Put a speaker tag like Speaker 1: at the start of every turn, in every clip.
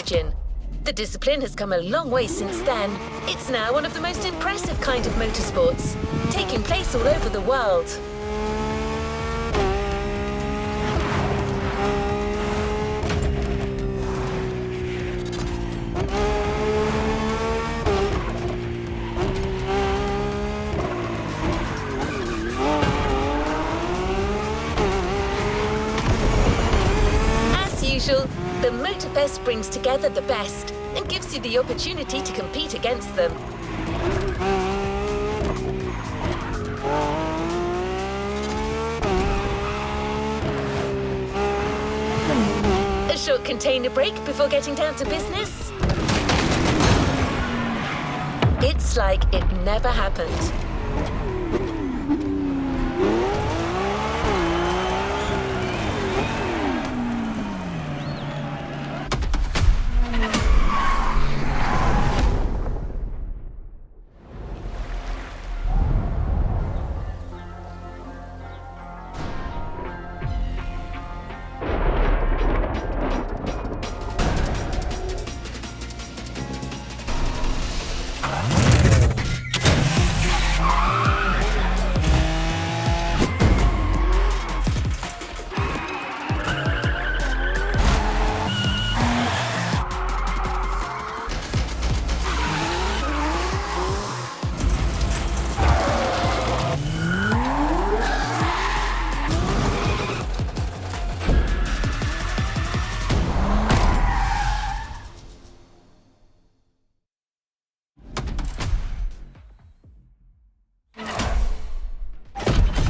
Speaker 1: question. The discipline has come a long way since then. It's now one of the most impressive kind of motorsports, taking place all over the world. The Motorfest brings together the best and gives you the opportunity to compete against them. A short container break before getting down to business? It's like it never happened.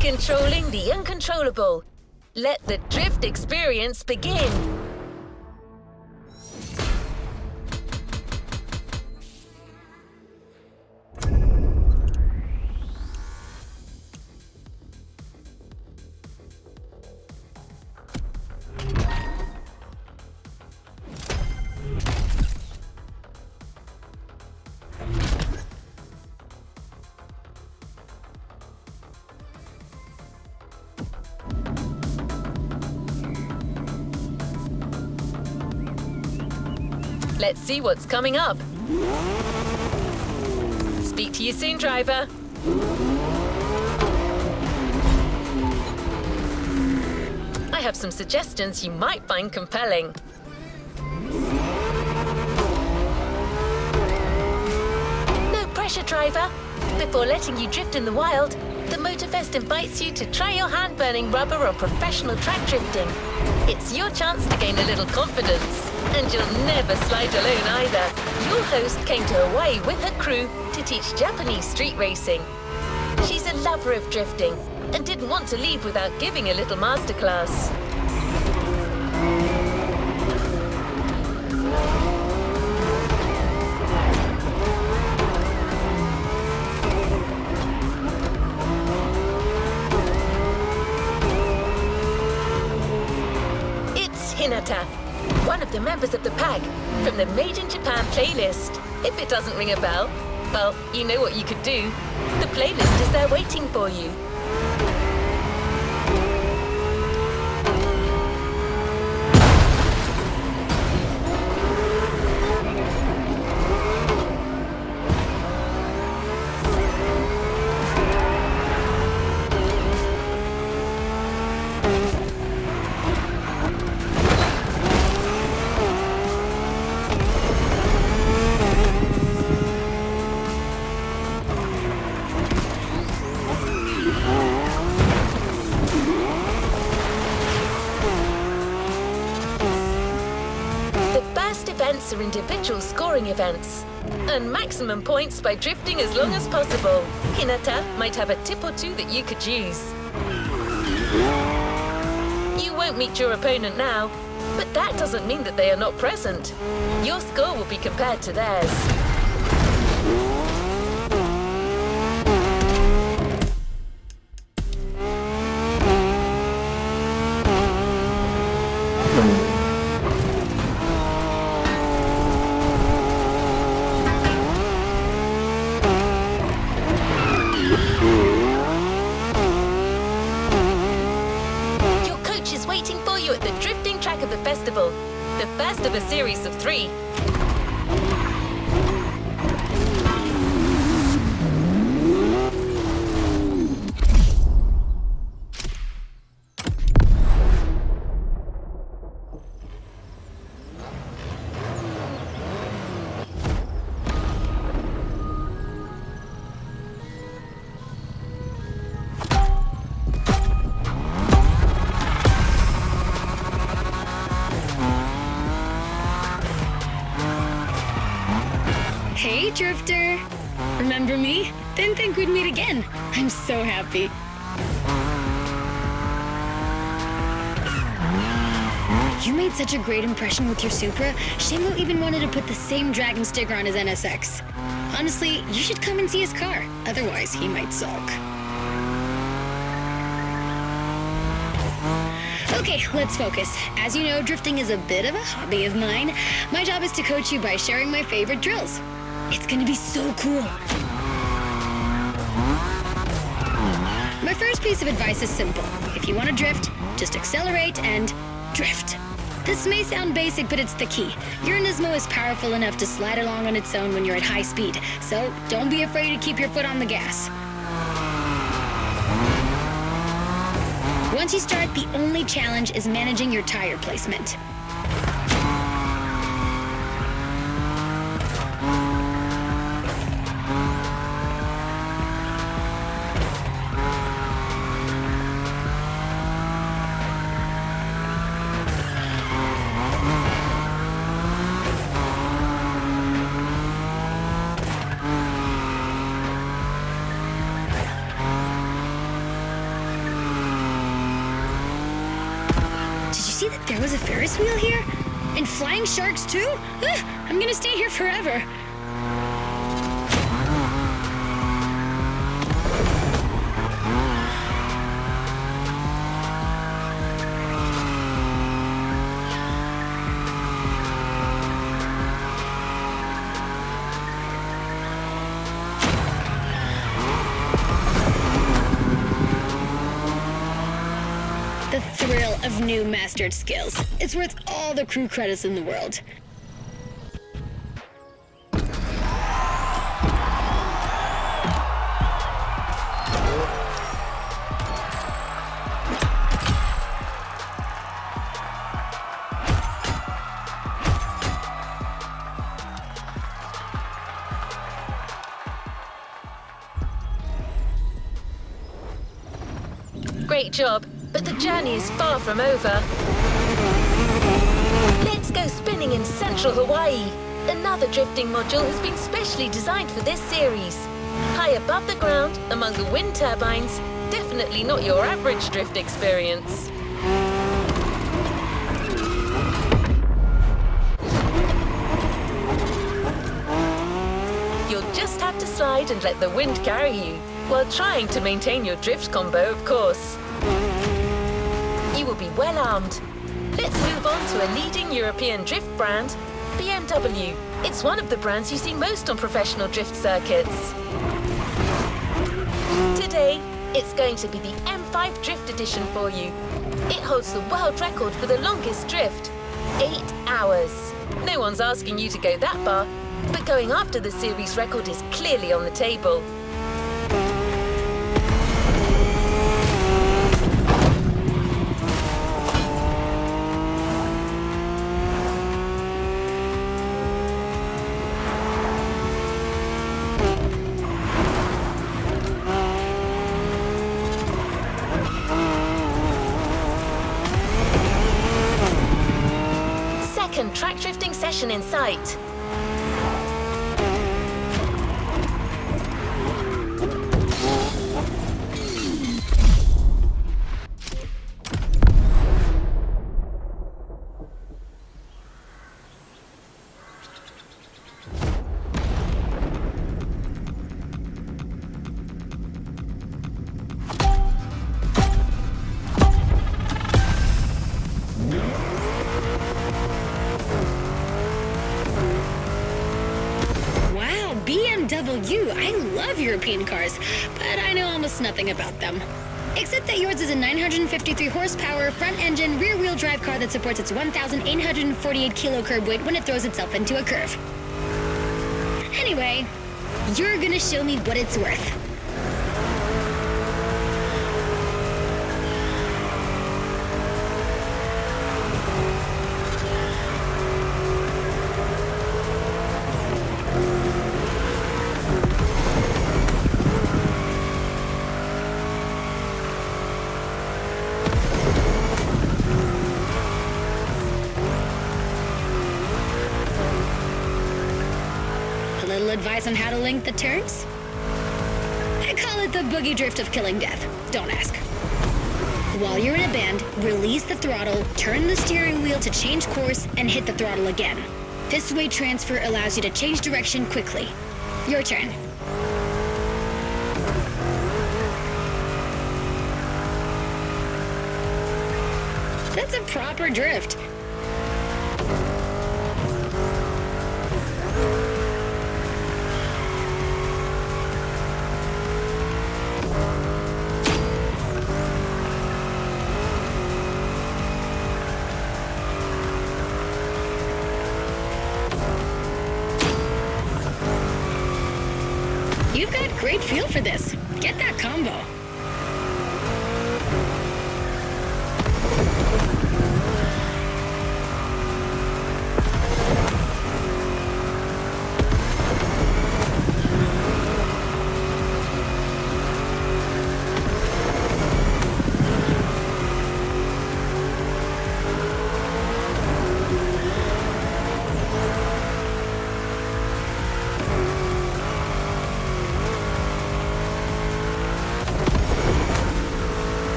Speaker 1: Controlling the uncontrollable. Let the drift experience begin. Let's see what's coming up. Speak to you soon, driver. I have some suggestions you might find compelling. No pressure, driver. Before letting you drift in the wild, the Motorfest invites you to try your hand-burning rubber on professional track drifting. It's your chance to gain a little confidence. And you'll never slide alone either. Your host came to Hawaii with her crew to teach Japanese street racing. She's a lover of drifting and didn't want to leave without giving a little masterclass. It's Hinata, one of the members of the pack, from the Made in Japan playlist. If it doesn't ring a bell, well, you know what you could do. The playlist is there waiting for you. Events are individual scoring events. Earn maximum points by drifting as long as possible. Hinata might have a tip or two that you could use. You won't meet your opponent now, but that doesn't mean that they are not present. Your score will be compared to theirs. first of a series of 3.
Speaker 2: Hey, Drifter! Remember me? Didn't think we'd meet again. I'm so happy. You made such a great impression with your Supra, Shingo even wanted to put the same Dragon sticker on his NSX. Honestly, you should come and see his car. Otherwise, he might sulk. Okay, let's focus. As you know, drifting is a bit of a hobby of mine. My job is to coach you by sharing my favorite drills. It's gonna be so cool. My first piece of advice is simple. If you want to drift, just accelerate and drift. This may sound basic, but it's the key. Your Nismo is powerful enough to slide along on its own when you're at high speed, so don't be afraid to keep your foot on the gas. Once you start, the only challenge is managing your tire placement. See that there was a Ferris wheel here? And flying sharks too? I'm gonna stay here forever. The thrill of new mastered skills. It's worth all the crew credits in the world.
Speaker 1: Great job, but the journey is far from over. Let's go spinning in central Hawaii. Another drifting module has been specially designed for this series. High above the ground, among the wind turbines, definitely not your average drift experience. You'll just have to slide and let the wind carry you, while trying to maintain your drift combo, of course. You will be well armed. Let's move on to a leading European drift brand, BMW. It's one of the brands you see most on professional drift circuits. Today, it's going to be the M5 Drift Edition for you. It holds the world record for the longest drift, 8 hours. No one's asking you to go that far, but going after the series record is clearly on the table. Track drifting session in sight.
Speaker 2: BMW, I love European cars, but I know almost nothing about them. Except that yours is a 953 horsepower, front-engine, rear-wheel drive car that supports its 1,848 kilo curb weight when it throws itself into a curve. Anyway, you're gonna show me what it's worth. A little advice on how to link the turns? I call it the boogie drift of killing death. Don't ask. While you're in a bend, release the throttle, turn the steering wheel to change course, and hit the throttle again. This weight transfer allows you to change direction quickly. Your turn. That's a proper drift. You've got great feel for this. Get that combo.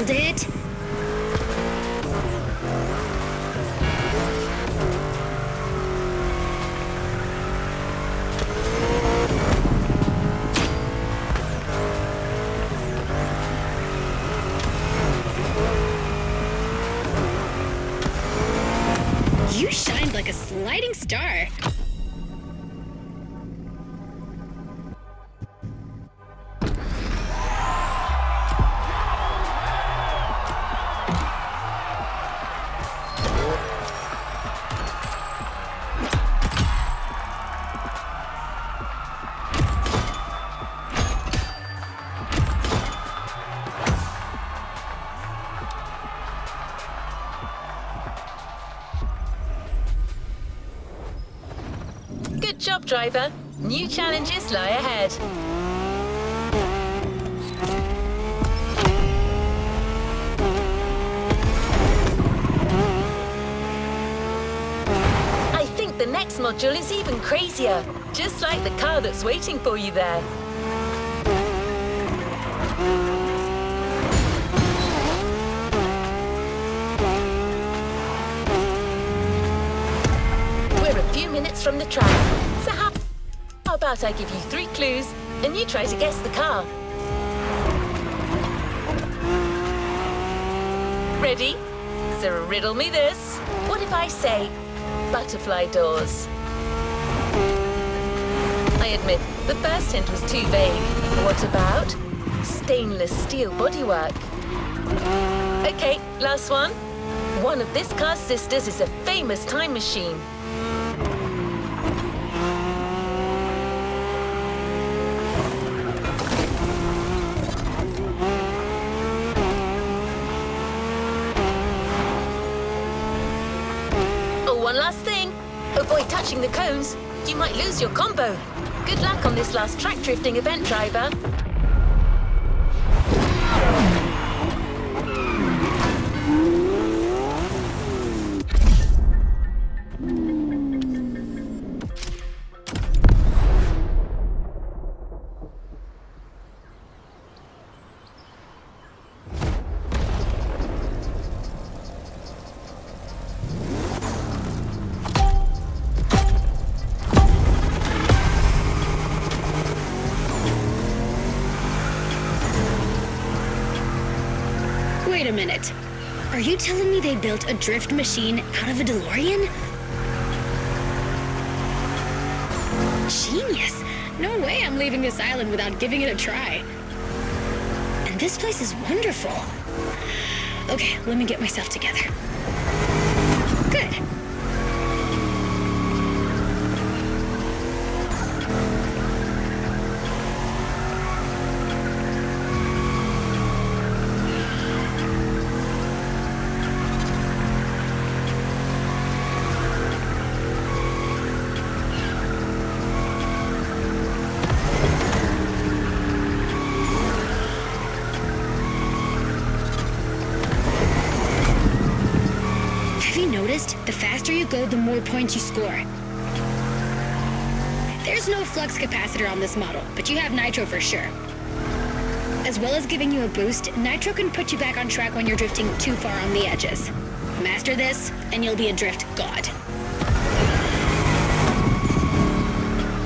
Speaker 2: Hold it. You shined like a sliding star.
Speaker 1: Good job, driver. New challenges lie ahead. I think the next module is even crazier, just like the car that's waiting for you there. We're a few minutes from the track, so how about I give you 3 clues and you try to guess the car? Ready? So riddle me this. What if I say butterfly doors? I admit, the first hint was too vague. What about stainless steel bodywork? Okay, last one. One of this car's sisters is a famous time machine. One last thing. Avoid touching the cones. You might lose your combo. Good luck on this last track drifting event, driver.
Speaker 2: Wait a minute. Are you telling me they built a drift machine out of a DeLorean? Genius! No way I'm leaving this island without giving it a try. And this place is wonderful. Okay, let me get myself together. Good. The faster you go, the more points you score. There's no flux capacitor on this model, but you have nitro for sure. As well as giving you a boost, nitro can put you back on track when you're drifting too far on the edges. Master this, and you'll be a drift god.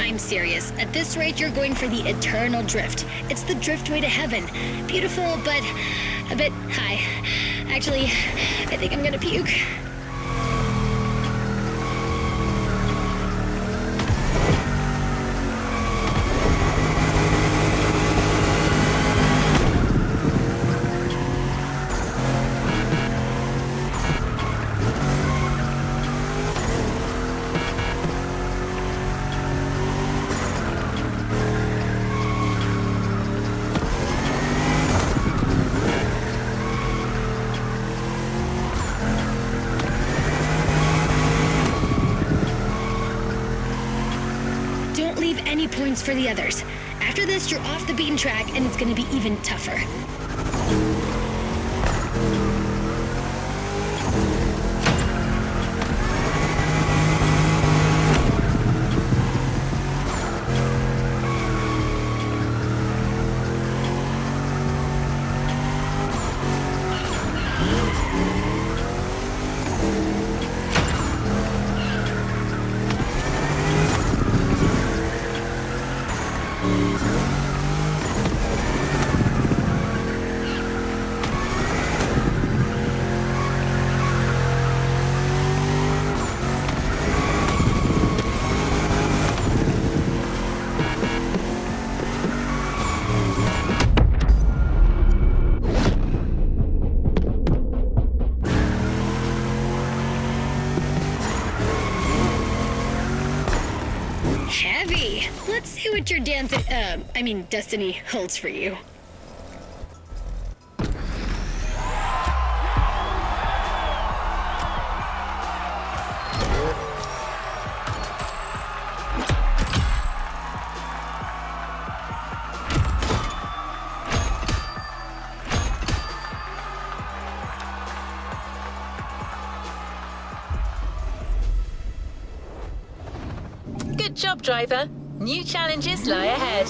Speaker 2: I'm serious. At this rate, you're going for the eternal drift. It's the driftway to heaven. Beautiful, but a bit high. Actually, I think I'm gonna puke. Any points for the others. After this, you're off the beaten track, and it's gonna be even tougher. Heavy. Let's see what your destiny holds for you.
Speaker 1: Good job, driver. New challenges lie ahead.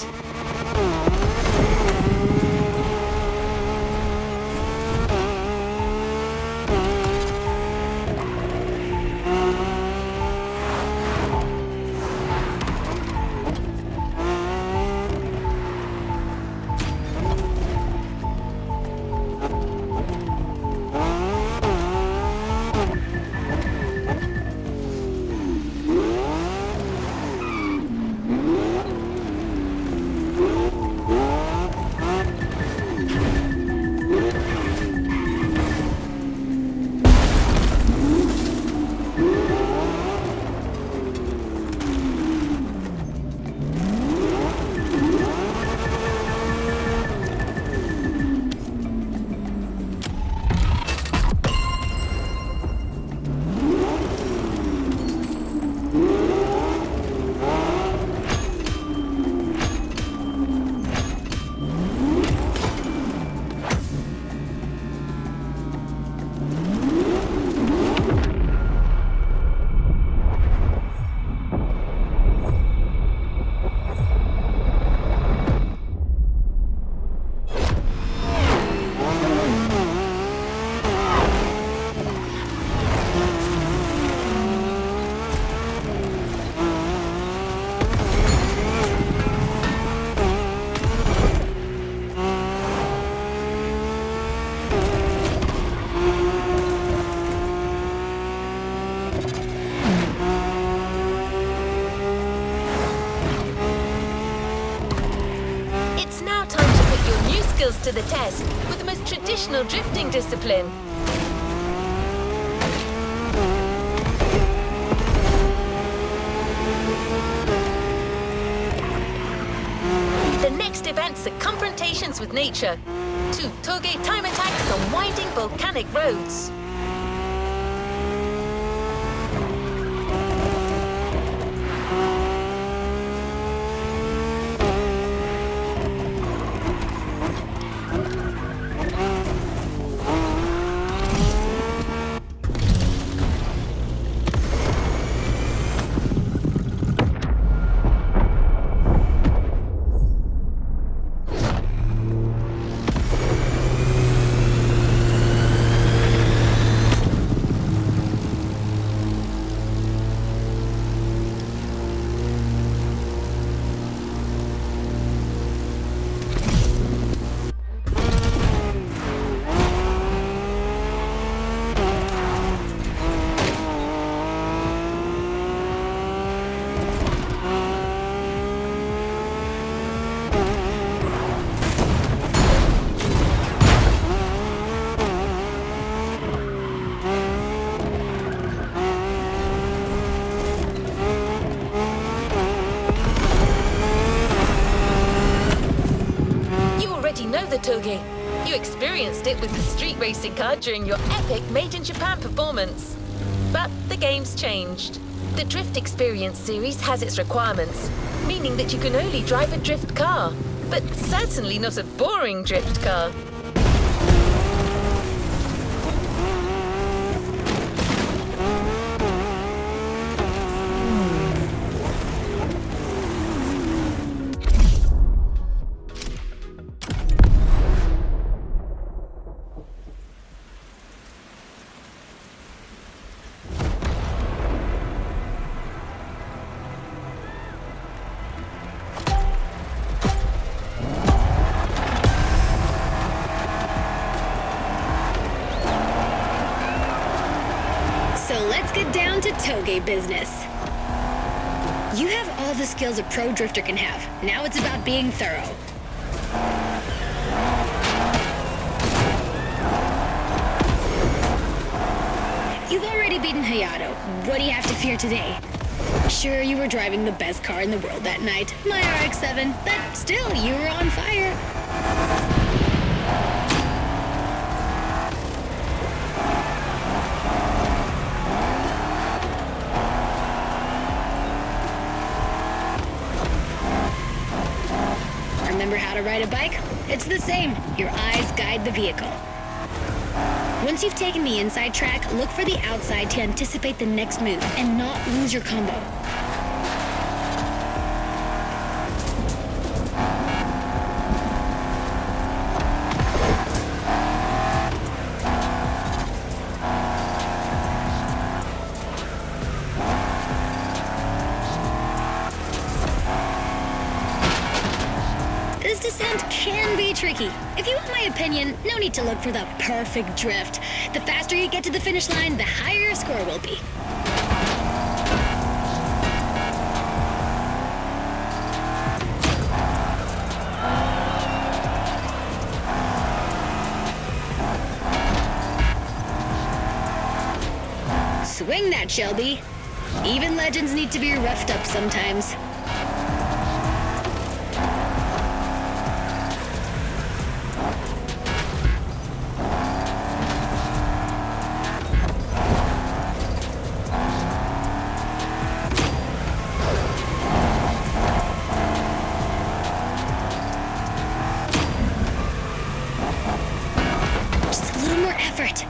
Speaker 1: skills to the test with the most traditional drifting discipline. The next events are confrontations with nature. 2 toge time attacks on winding volcanic roads. Toge. You experienced it with the street racing car during your epic Made in Japan performance. But the game's changed. The Drift Experience series has its requirements, meaning that you can only drive a drift car, but certainly not a boring drift car.
Speaker 2: Down to toge business. You have all the skills a pro drifter can have. Now it's about being thorough. You've already beaten Hayato. What do you have to fear today? Sure, you were driving the best car in the world that night, my RX-7, but still, you were on fire. Remember how to ride a bike? It's the same. Your eyes guide the vehicle. Once you've taken the inside track, look for the outside to anticipate the next move and not lose your combo. This descent can be tricky. If you want my opinion, no need to look for the perfect drift. The faster you get to the finish line, the higher your score will be. Swing that, Shelby. Even legends need to be roughed up sometimes. Just a little more effort.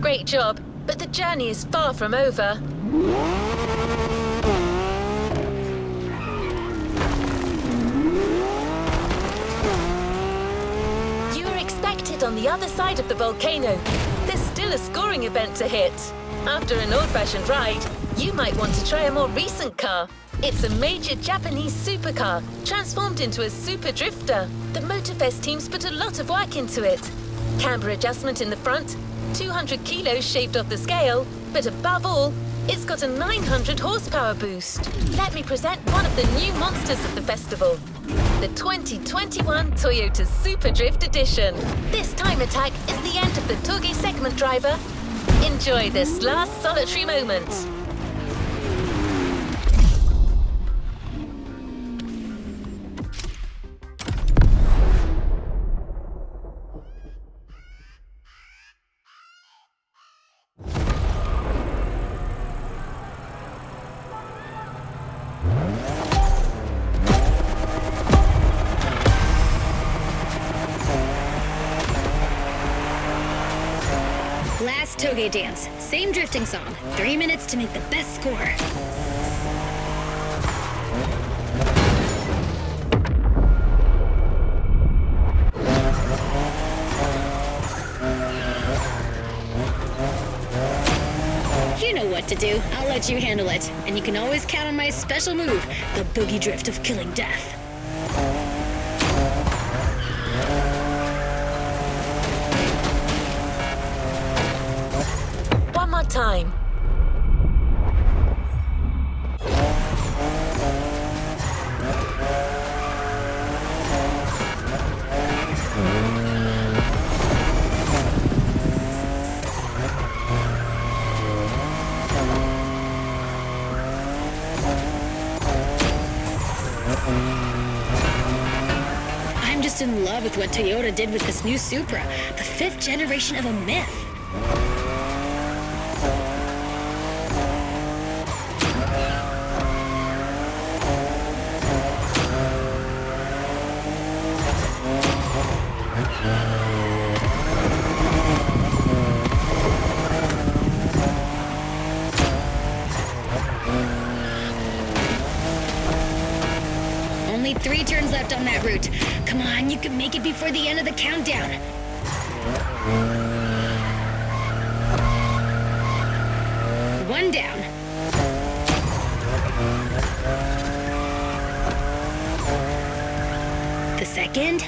Speaker 1: Great job, but the journey is far from over. You're expected on the other side of the volcano. There's still a scoring event to hit. After an old-fashioned ride, you might want to try a more recent car. It's a major Japanese supercar, transformed into a super drifter. The Motorfest teams put a lot of work into it. Camber adjustment in the front, 200 kilos shaved off the scale, but above all, it's got a 900 horsepower boost. Let me present one of the new monsters of the festival. The 2021 Toyota Super Drift Edition. This time attack is the end of the Toge segment driver. Enjoy this last solitary moment.
Speaker 2: Last Toge dance. Same drifting song. 3 minutes to make the best score. You know what to do. I'll let you handle it. And you can always count on my special move, the boogie drift of killing death.
Speaker 1: One more time.
Speaker 2: I'm just in love with what Toyota did with this new Supra, the 5th generation of a myth. Only 3 turns left on that route. Come on, you can make it before the end of the countdown. One down. The second.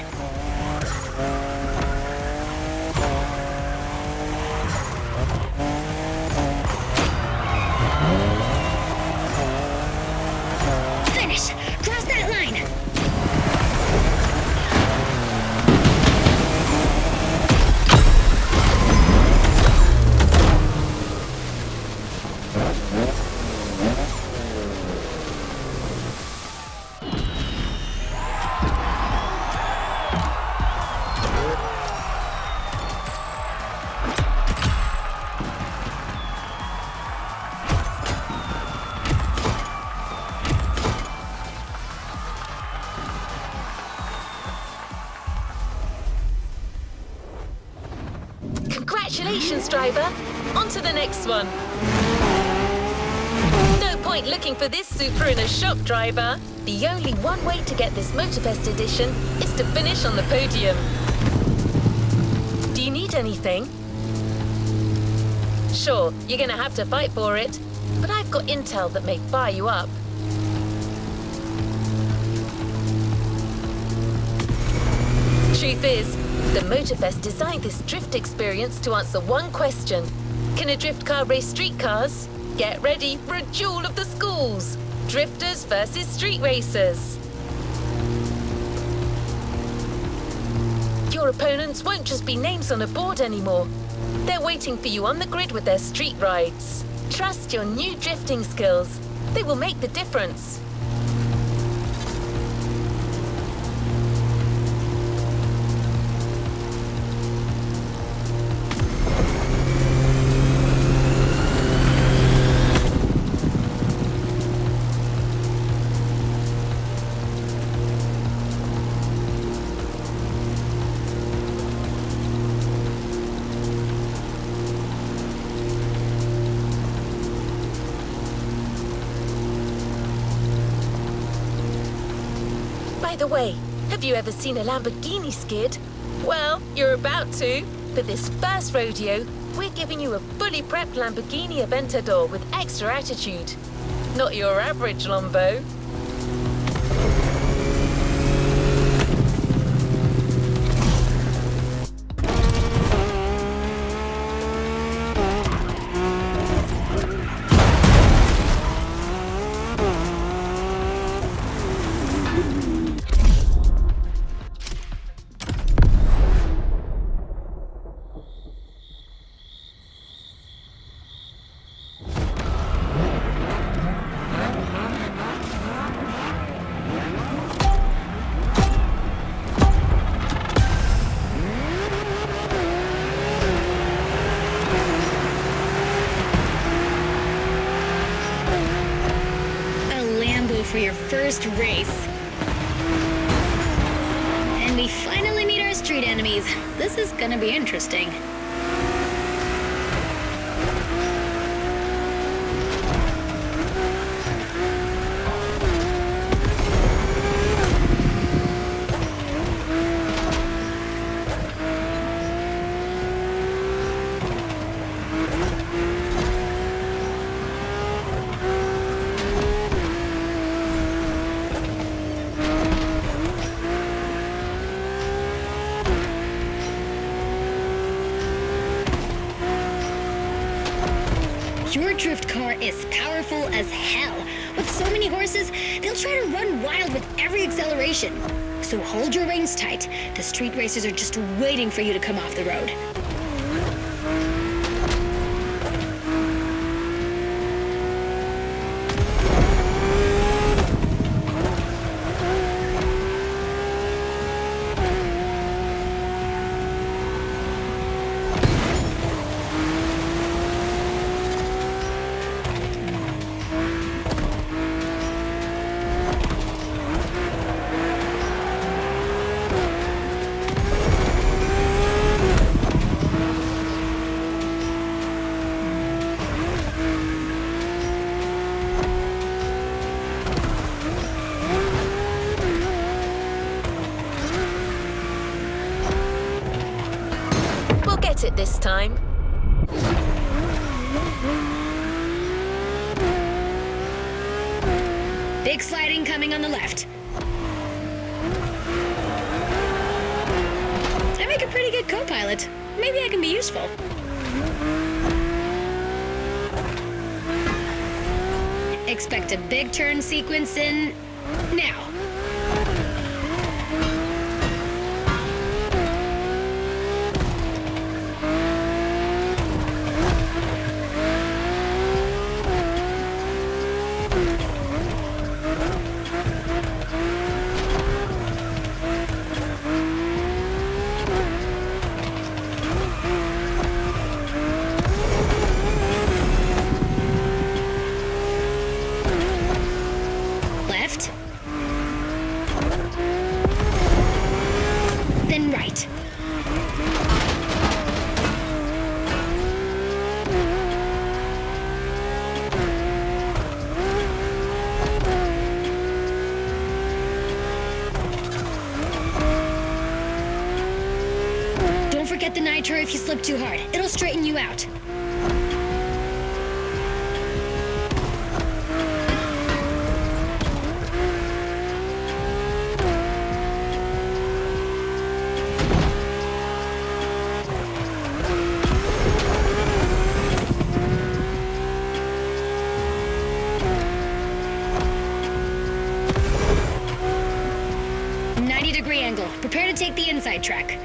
Speaker 2: Finish! Cross that line!
Speaker 1: Congratulations, driver. On to the next one. No point looking for this Supra in a shop, driver. The only one way to get this Motorfest edition is to finish on the podium. Do you need anything? Sure, you're gonna have to fight for it, but I've got intel that may fire you up. Truth is, the Motorfest designed this drift experience to answer one question. Can a drift car race street cars? Get ready for a duel of the schools. Drifters versus street racers. Your opponents won't just be names on a board anymore. They're waiting for you on the grid with their street rides. Trust your new drifting skills. They will make the difference. the way, have you ever seen a Lamborghini skid? Well, you're about to. For this first rodeo, we're giving you a fully prepped Lamborghini Aventador with extra attitude. Not your average Lambo.
Speaker 2: For your first race. And we finally meet our street enemies. This is gonna be interesting. Your drift car is powerful as hell. With so many horses, they'll try to run wild with every acceleration. So hold your reins tight. The street racers are just waiting for you to come off the road.
Speaker 1: It this time.
Speaker 2: Big sliding coming on the left. I make a pretty good co-pilot. Maybe I can be useful. Expect a big turn sequence in now. Then right. Don't forget the nitro if you slip too hard. It'll straighten you out. Angle. Prepare to take the inside track.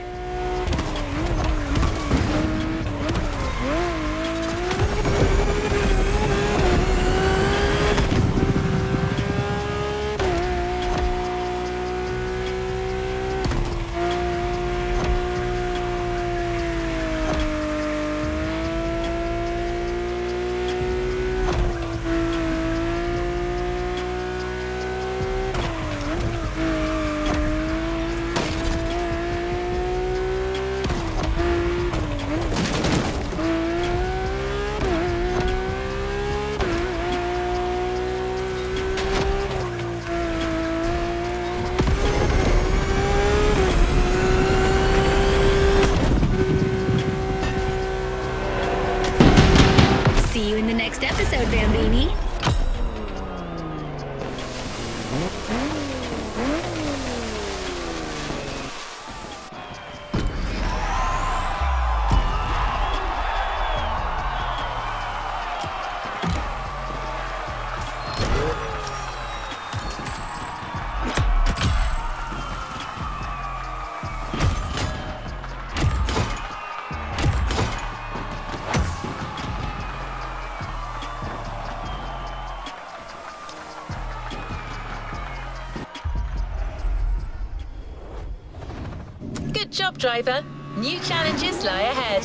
Speaker 1: Good job, driver. New challenges lie ahead.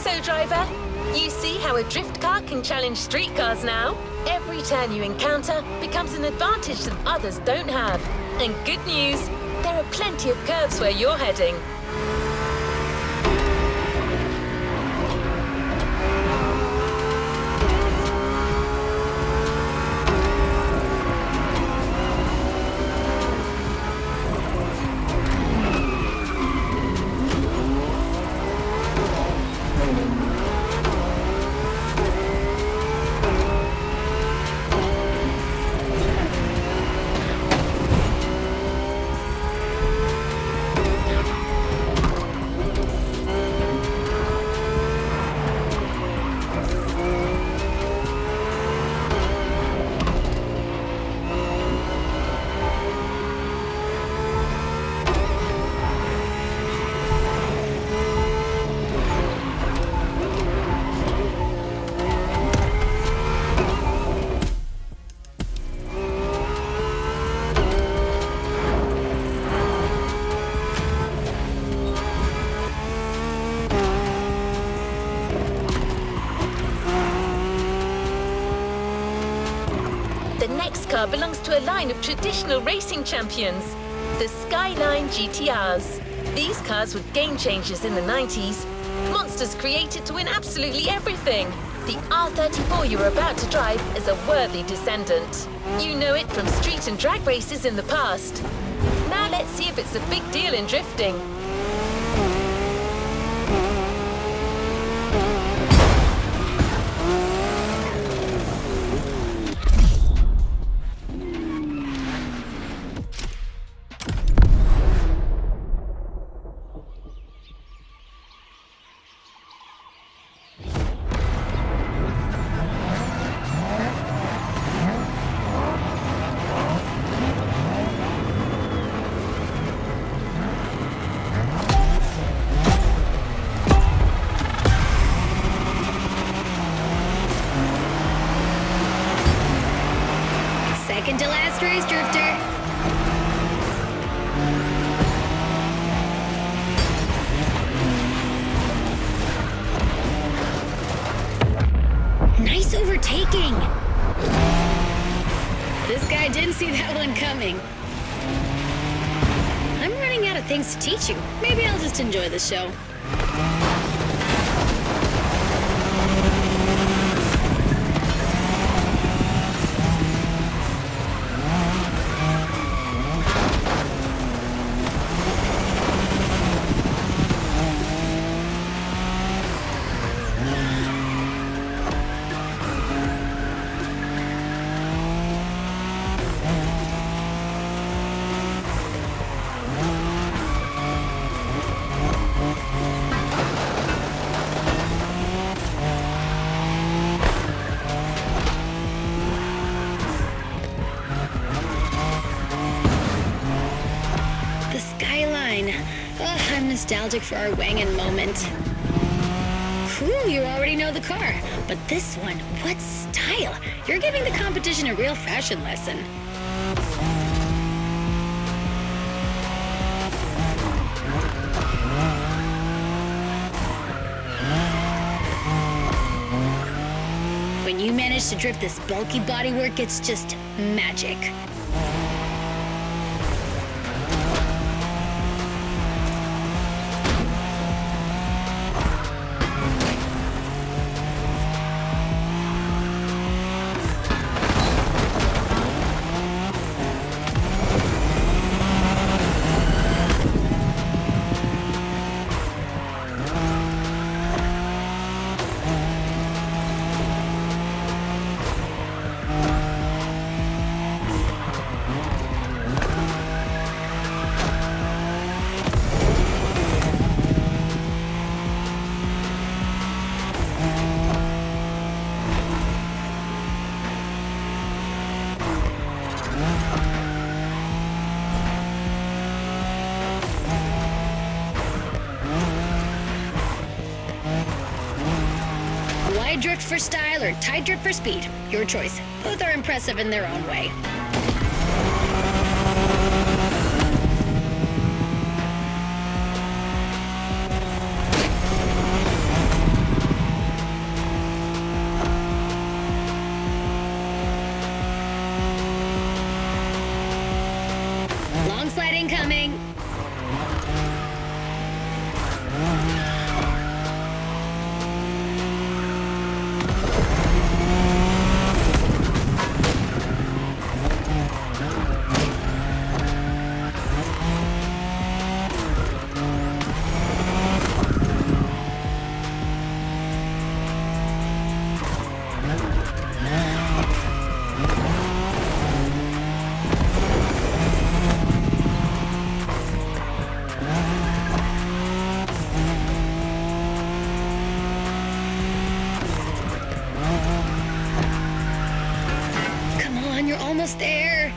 Speaker 1: So, driver, you see how a drift car can challenge street cars now? Every turn you encounter becomes an advantage that others don't have. And good news, there are plenty of curves where you're heading. The next car belongs to a line of traditional racing champions, the Skyline GTRs. These cars were game changers in the 90s. Monsters created to win absolutely everything. The R34 you're about to drive is a worthy descendant. You know it from street and drag races in the past. Now let's see if it's a big deal in drifting.
Speaker 2: Second to last race, Drifter. Nice overtaking. This guy didn't see that one coming. I'm running out of things to teach you. Maybe I'll just enjoy the show. I'm nostalgic for our Wangan moment. Cool, you already know the car. But this one, what style? You're giving the competition a real fashion lesson. When you manage to drift this bulky bodywork, it's just magic. drift for style or tight drift for speed. Your choice. Both are impressive in their own way. Long slide incoming. You're almost there.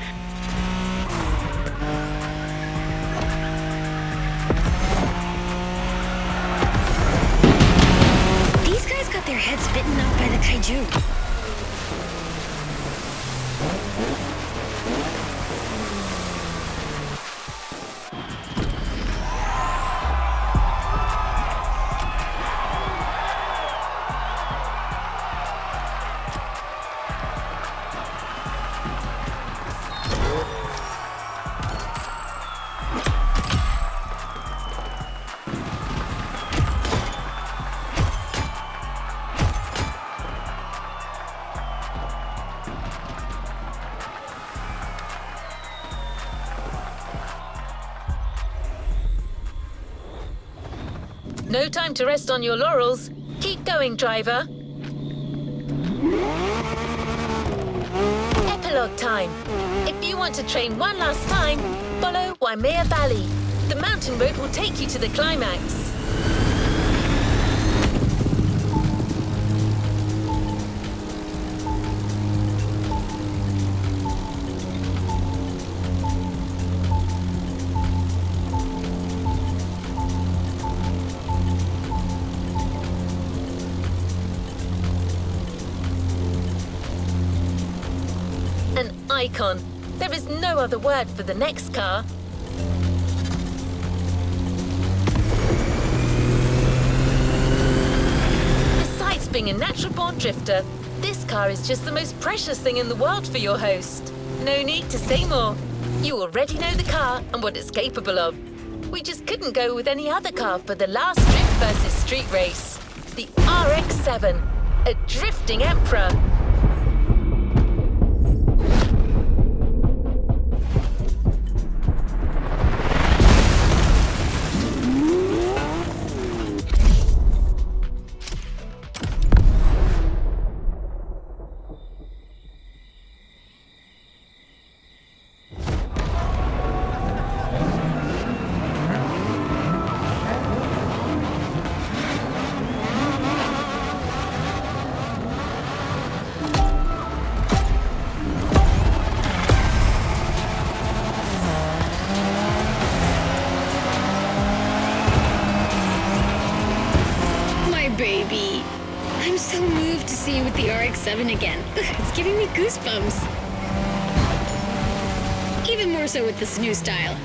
Speaker 2: These guys got their heads bitten off by the kaiju.
Speaker 1: No time to rest on your laurels. Keep going, driver. Epilogue time. If you want to train one last time, follow Waimea Valley. The mountain road will take you to the climax. An icon. There is no other word for the next car. Besides being a natural-born drifter, this car is just the most precious thing in the world for your host. No need to say more. You already know the car and what it's capable of. We just couldn't go with any other car for the last drift versus street race. The RX-7, a drifting emperor.
Speaker 2: Baby. I'm so moved to see you with the RX-7 again. It's giving me goosebumps. Even more so with this new style.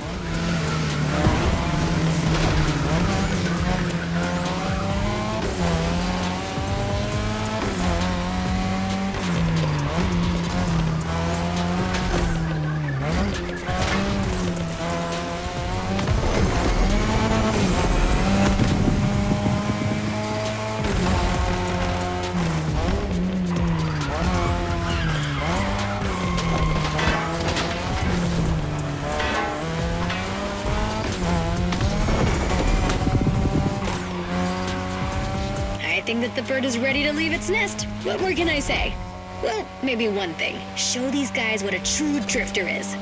Speaker 2: I think that the bird is ready to leave its nest. What more can I say? Well, maybe one thing. Show these guys what a true drifter is.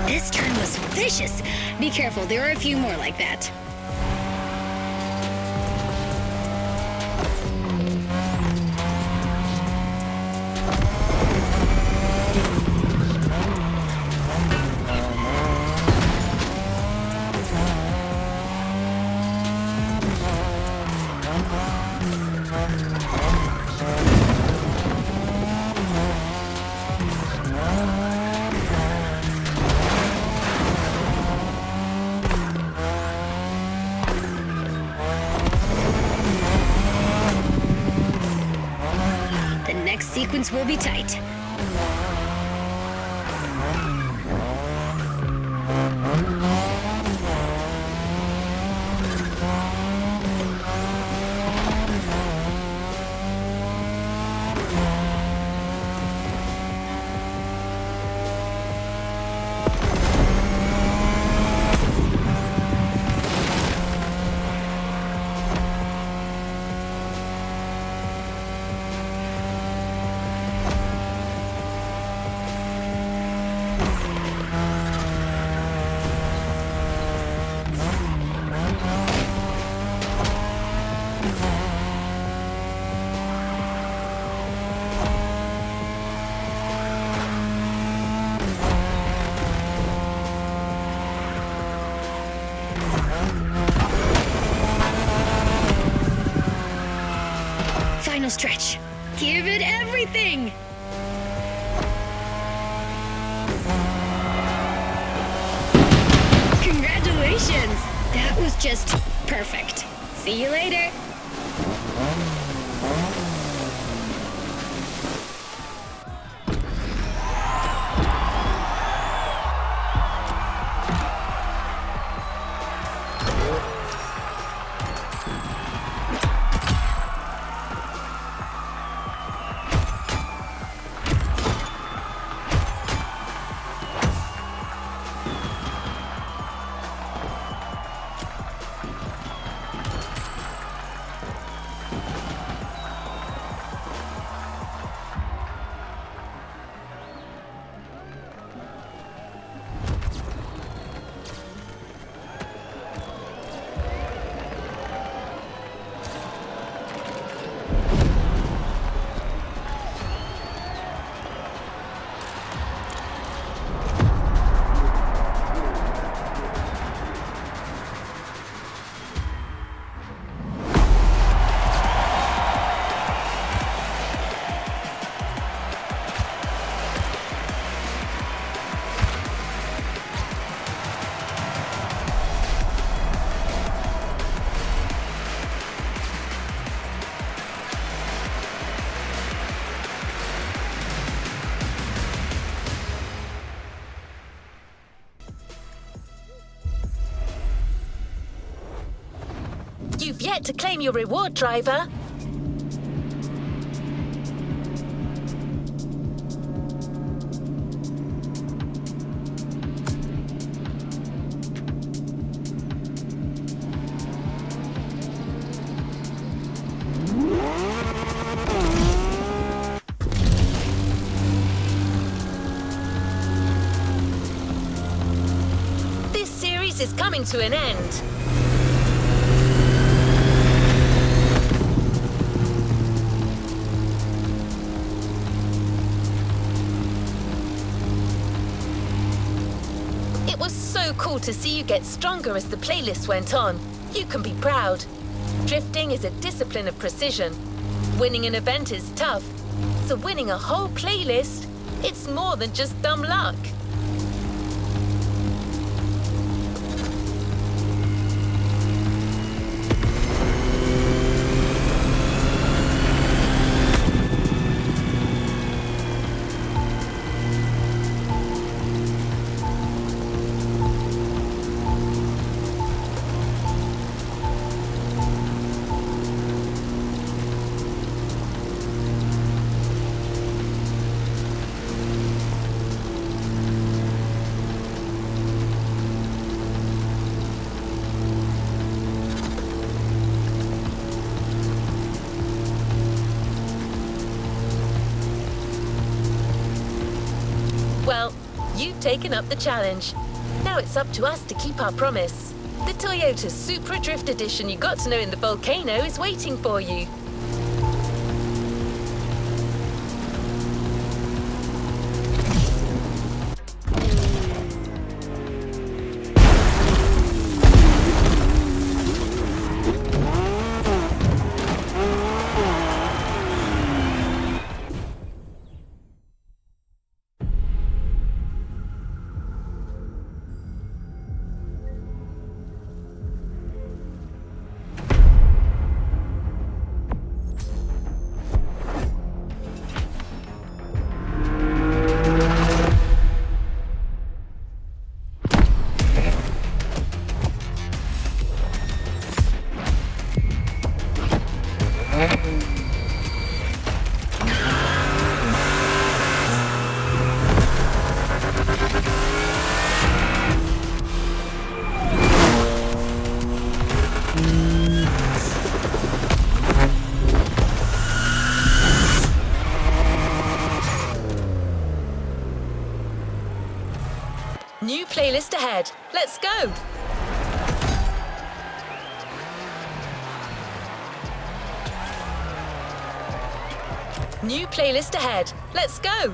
Speaker 2: This turn was vicious. Be careful, there are a few more like that. Sequence will be tight. Final stretch. Give it everything! Congratulations! That was just perfect. See you later.
Speaker 1: You've yet to claim your reward, driver. This series is coming to an end. It was so cool to see you get stronger as the playlist went on. You can be proud. Drifting is a discipline of precision. Winning an event is tough. So winning a whole playlist, it's more than just dumb luck. taken up the challenge. Now it's up to us to keep our promise. The Toyota Supra Drift Edition you got to know in the volcano is waiting for you. New playlist ahead. Let's go! New playlist ahead. Let's go!